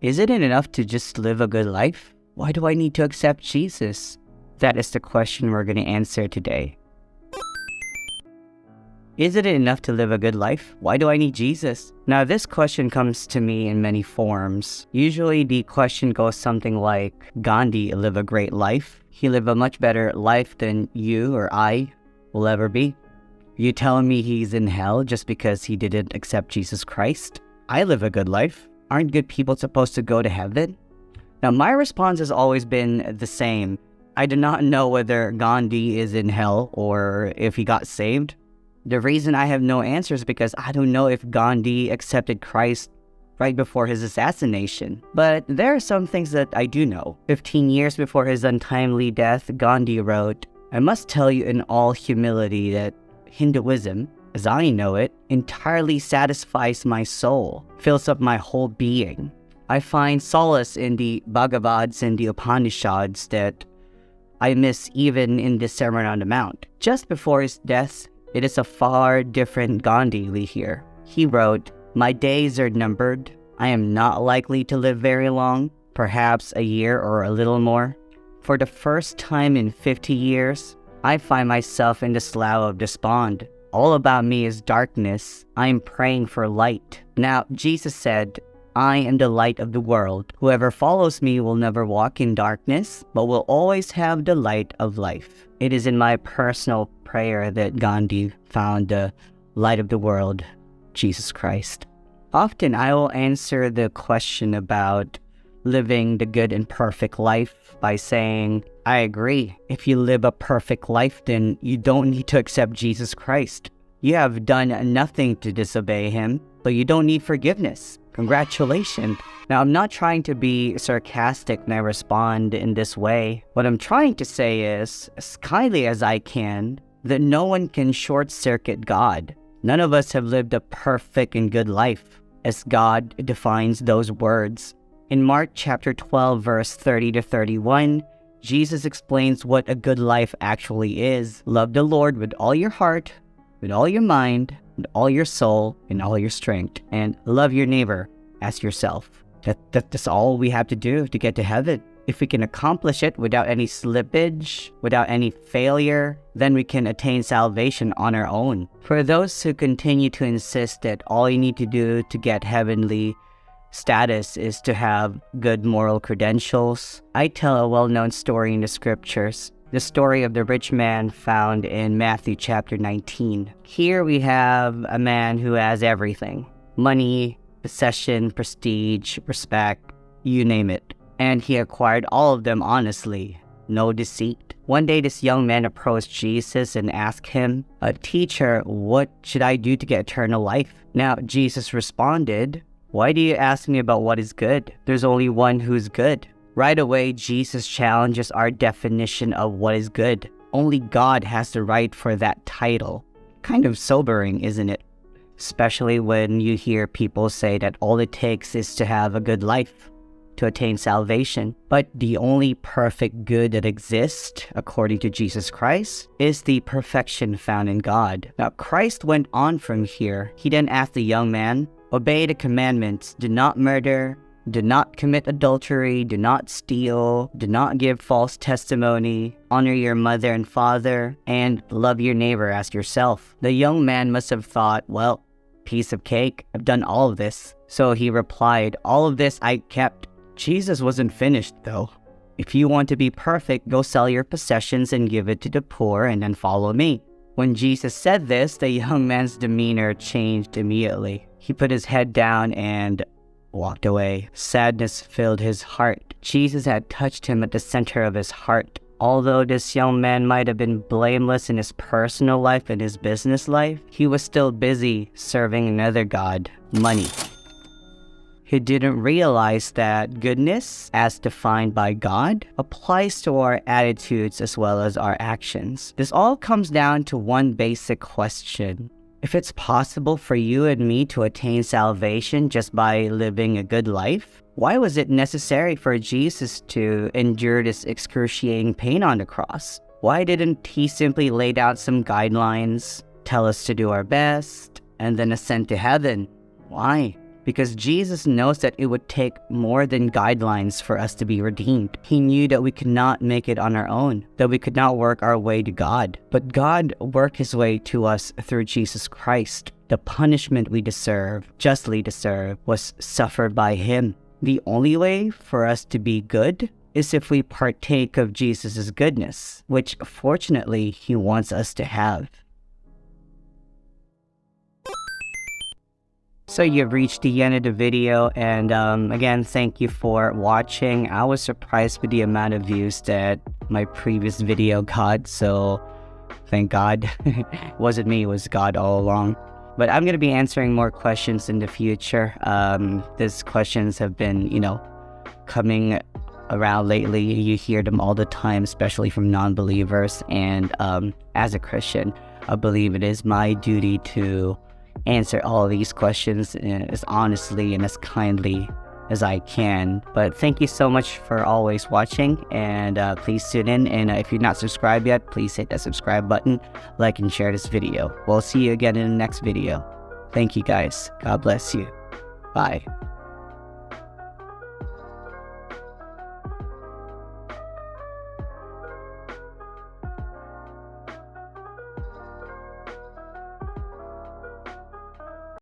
Isn't it enough to just live a good life? Why do I need to accept Jesus? That is the question we're going to answer today. Isn't it enough to live a good life? Why do I need Jesus? Now, this question comes to me in many forms. Usually, the question goes something like, Gandhi lived a great life. He lived a much better life than you or I will ever be. You telling me he's in hell just because he didn't accept Jesus Christ? I live a good life. Aren't good people supposed to go to heaven? Now, my response has always been the same. I do not know whether Gandhi is in hell or if he got saved. The reason I have no answer is because I don't know if Gandhi accepted Christ right before his assassination. But there are some things that I do know. 15 years before his untimely death, Gandhi wrote, "I must tell you in all humility that Hinduism, as I know it, entirely satisfies my soul, fills up my whole being. I find solace in the Bhagavads and the Upanishads that I miss even in the Sermon on the Mount." Just before his death, it is a far different Gandhi we hear. He wrote, "My days are numbered. I am not likely to live very long, perhaps a year or a little more. For the first time in 50 years, I find myself in the slough of despond. All about me is darkness. I am praying for light." Now, Jesus said, "I am the light of the world. Whoever follows me will never walk in darkness, but will always have the light of life." It is in my personal prayer that Gandhi found the light of the world, Jesus Christ. Often I will answer the question about living the good and perfect life by saying, I agree. If you live a perfect life, then you don't need to accept Jesus Christ. You have done nothing to disobey him, but you don't need forgiveness. Congratulations. Now, I'm not trying to be sarcastic when I respond in this way. What I'm trying to say is, as kindly as I can, that no one can short-circuit God. None of us have lived a perfect and good life, as God defines those words. In Mark chapter 12, verse 30 to 31, Jesus explains what a good life actually is. Love the Lord with all your heart, with all your mind, with all your soul, and all your strength. And love your neighbor as yourself. That's all we have to do to get to heaven. If we can accomplish it without any slippage, without any failure, then we can attain salvation on our own. For those who continue to insist that all you need to do to get heavenly status is to have good moral credentials, I tell a well-known story in the scriptures. The story of the rich man found in Matthew chapter 19. Here we have a man who has everything. Money, possession, prestige, respect, you name it. And he acquired all of them honestly, no deceit. One day this young man approached Jesus and asked him, "Teacher, what should I do to get eternal life?" Now Jesus responded, "Why do you ask me about what is good? There's only one who's good." Right away, Jesus challenges our definition of what is good. Only God has the right for that title. Kind of sobering, isn't it? Especially when you hear people say that all it takes is to have a good life to attain salvation. But the only perfect good that exists, according to Jesus Christ, is the perfection found in God. Now, Christ went on from here. He then asked the young man, "Obey the commandments. Do not murder. Do not commit adultery, do not steal, do not give false testimony, honor your mother and father, and love your neighbor as yourself." The young man must have thought, well, piece of cake, I've done all of this. So he replied, "All of this I kept." Jesus wasn't finished though. "If you want to be perfect, go sell your possessions and give it to the poor and then follow me." When Jesus said this, the young man's demeanor changed immediately. He put his head down and walked away. Sadness filled his heart. Jesus had touched him at the center of his heart. Although this young man might have been blameless in his personal life and his business life, he was still busy serving another god, money. He didn't realize that goodness, as defined by God, applies to our attitudes as well as our actions. This all comes down to one basic question. If it's possible for you and me to attain salvation just by living a good life, why was it necessary for Jesus to endure this excruciating pain on the cross? Why didn't he simply lay down some guidelines, tell us to do our best, and then ascend to heaven? Why? because Jesus knows that it would take more than guidelines for us to be redeemed. He knew that we could not make it on our own, that we could not work our way to God. But God worked his way to us through Jesus Christ. The punishment we justly deserve, was suffered by him. The only way for us to be good is if we partake of Jesus' goodness, which fortunately he wants us to have. So you've reached the end of the video, and again, thank you for watching. I was surprised with the amount of views that my previous video got, so thank God. It wasn't me, it was God all along. But I'm going to be answering more questions in the future. These questions have been, coming around lately. You hear them all the time, especially from non-believers. And as a Christian, I believe it is my duty to answer all of these questions as honestly and as kindly as I can. But thank you so much for always watching, and please tune in, and if you're not subscribed yet, please hit that subscribe button, like and share this video. We'll see you again in the next video. Thank you guys. God bless you. Bye.